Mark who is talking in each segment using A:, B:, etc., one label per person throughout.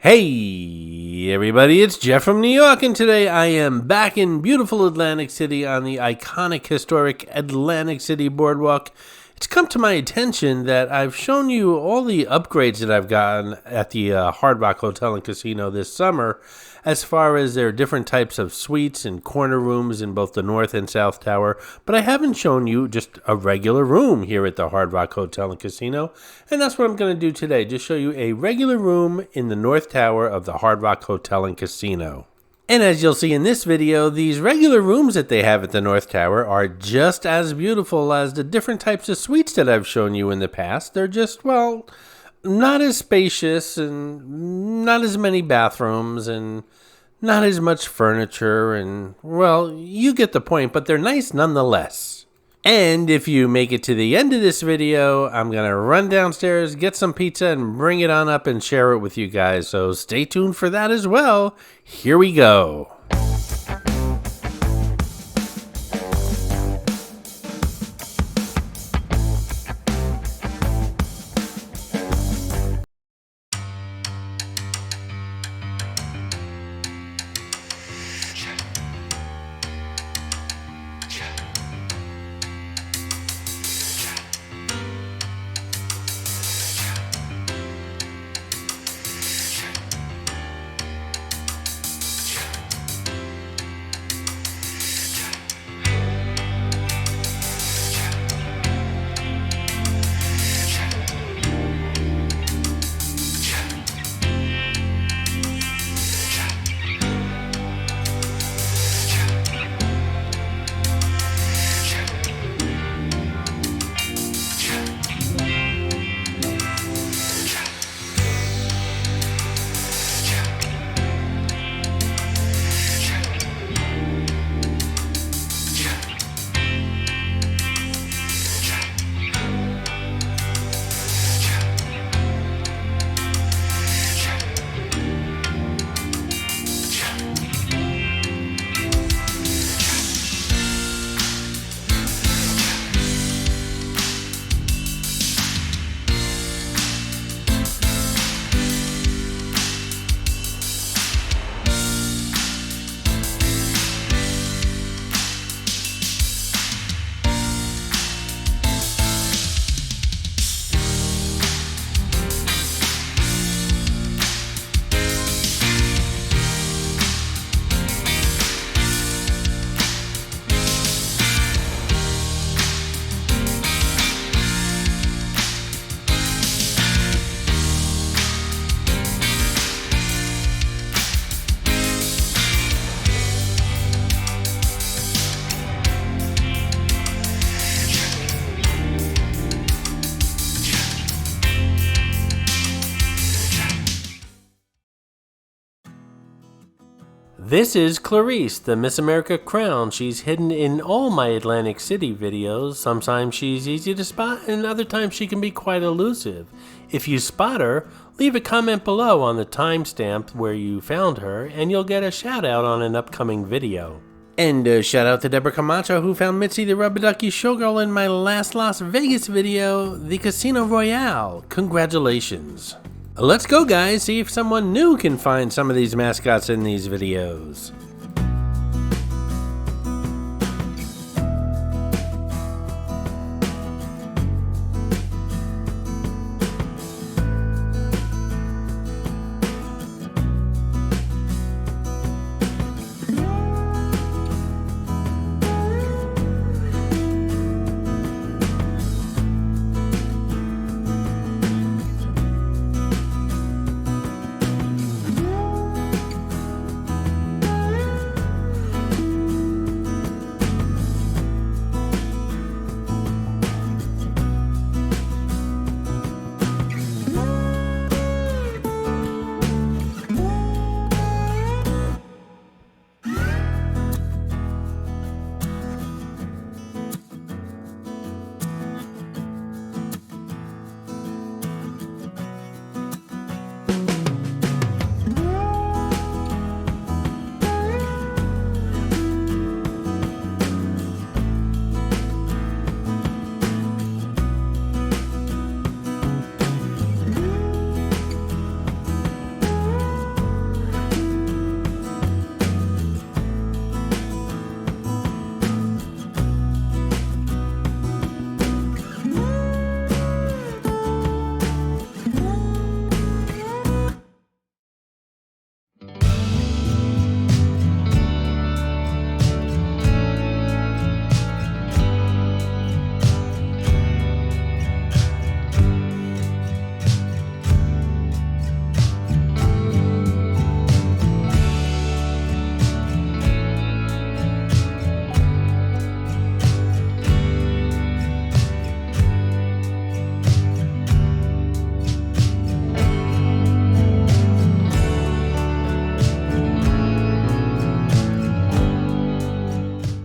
A: Hey everybody, it's Jeff from New York, and today I am back in beautiful Atlantic City on the iconic historic Atlantic City Boardwalk. It's come to my attention that I've shown you all the upgrades that I've gotten at the Hard Rock Hotel and Casino this summer, as far as their different types of suites and corner rooms in both the North and South Tower, but I haven't shown you just a regular room here at the Hard Rock Hotel and Casino, and that's what I'm going to do today, just show you a regular room in the North Tower of the Hard Rock Hotel and Casino. And as you'll see in this video, these regular rooms that they have at the North Tower are just as beautiful as the different types of suites that I've shown you in the past. They're just, well, not as spacious and not as many bathrooms and not as much furniture and, well, you get the point, but they're nice nonetheless. And if you make it to the end of this video, I'm going to run downstairs, get some pizza, and bring it on up and share it with you guys. So stay tuned for that as well. Here we go. This is Clarice, the Miss America crown. She's hidden in all my Atlantic City videos. Sometimes she's easy to spot, and other times she can be quite elusive. If you spot her, leave a comment below on the timestamp where you found her, and you'll get a shout out on an upcoming video. And a shout out to Deborah Camacho, who found Mitzi the Rubber Ducky Showgirl in my last Las Vegas video, the Casino Royale. Congratulations. Let's go, guys, see if someone new can find some of these mascots in these videos.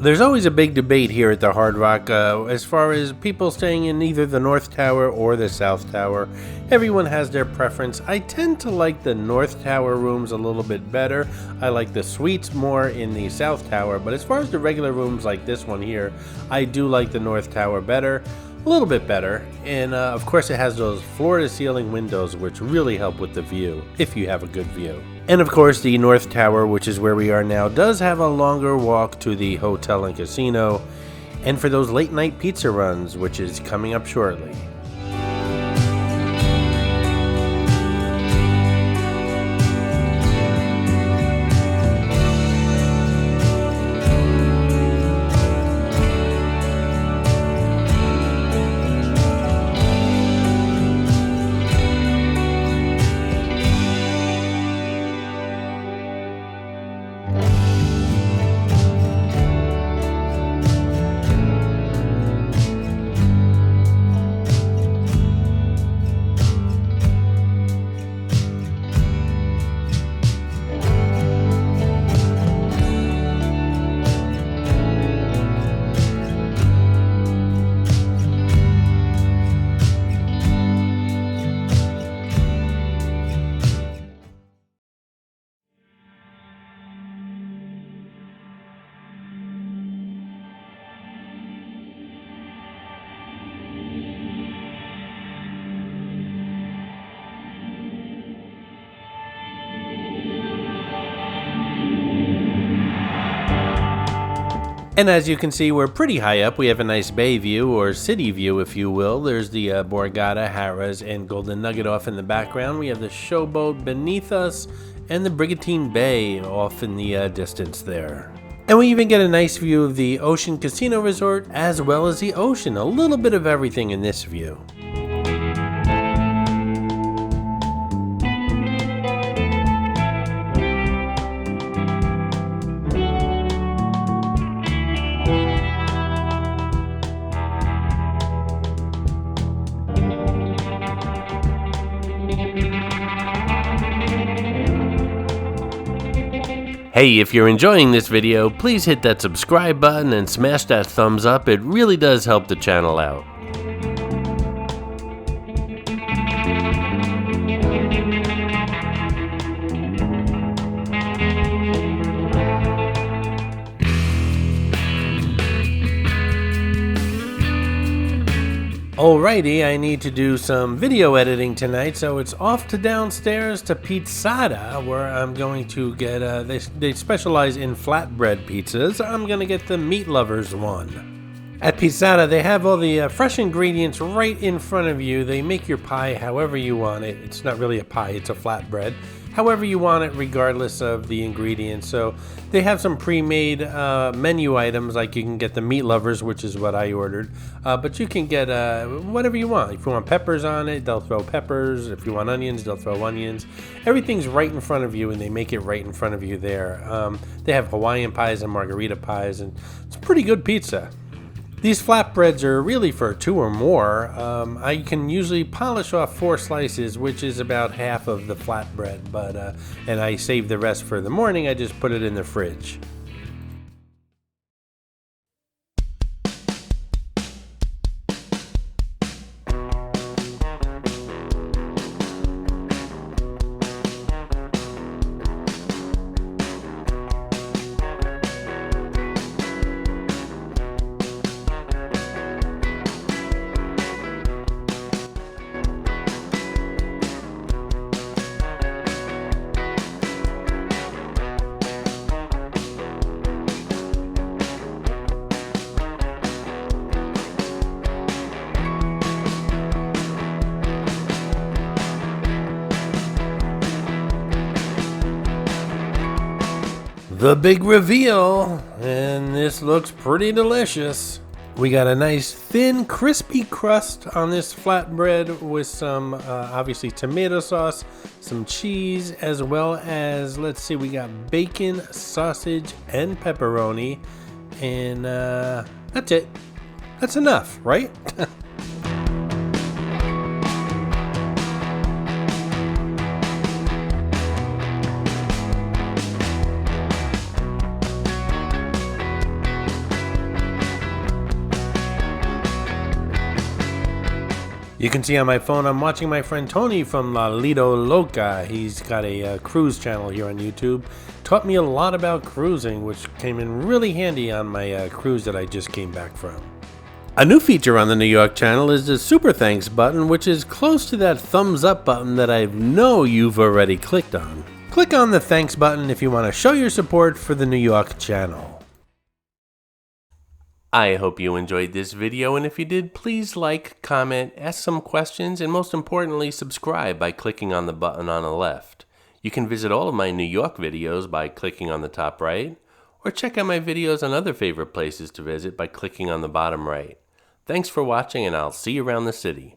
A: There's always a big debate here at the Hard Rock as far as people staying in either the North Tower or the South Tower. Everyone has their preference. I tend to like the North Tower rooms a little bit better. I like the suites more in the South Tower, but as far as the regular rooms like this one here, I do like the North Tower better. A little bit better, and of course it has those floor-to-ceiling windows which really help with the view, if you have a good view. And of course the North Tower, which is where we are now, does have a longer walk to the hotel and casino, and for those late-night pizza runs, which is coming up shortly. And as you can see, we're pretty high up. We have a nice bay view, or city view if you will. There's the Borgata, Harrah's, and Golden Nugget off in the background. We have the Showboat beneath us, and the Brigantine Bay off in the distance there. And we even get a nice view of the Ocean Casino Resort, as well as the ocean. A little bit of everything in this view. Hey, if you're enjoying this video, please hit that subscribe button and smash that thumbs up. It really does help the channel out. Alrighty, I need to do some video editing tonight, so it's off to downstairs to Pizzata, where I'm going to get, they specialize in flatbread pizzas. I'm going to get the Meat Lovers one. At Pizzata, they have all the fresh ingredients right in front of you. They make your pie however you want it. It's not really a pie, it's a flatbread. However you want it, regardless of the ingredients. So they have some pre-made menu items, like you can get the Meat Lovers, which is what I ordered. But you can get whatever you want. If you want peppers on it, they'll throw peppers. If you want onions, they'll throw onions. Everything's right in front of you, and they make it right in front of you there. They have Hawaiian pies and margarita pies, and it's pretty good pizza. These flatbreads are really for 2 or more. I can usually polish off 4 slices, which is about half of the flatbread, and I save the rest for the morning. I just put it in the fridge. The big reveal, and this looks pretty delicious. We got a nice thin crispy crust on this flatbread with some obviously tomato sauce, some cheese, as well as, let's see, we got bacon, sausage, and pepperoni, and that's it. That's enough, right? You can see on my phone I'm watching my friend Tony from La Lido Loca. He's got a cruise channel here on YouTube. Taught me a lot about cruising, which came in really handy on my cruise that I just came back from. A new feature on the New York channel is the Super Thanks button, which is close to that thumbs up button that I know you've already clicked on. Click on the thanks button if you want to show your support for the New York channel. I hope you enjoyed this video, and if you did, please like, comment, ask some questions, and most importantly, subscribe by clicking on the button on the left. You can visit all of my New York videos by clicking on the top right, or check out my videos on other favorite places to visit by clicking on the bottom right. Thanks for watching, and I'll see you around the city.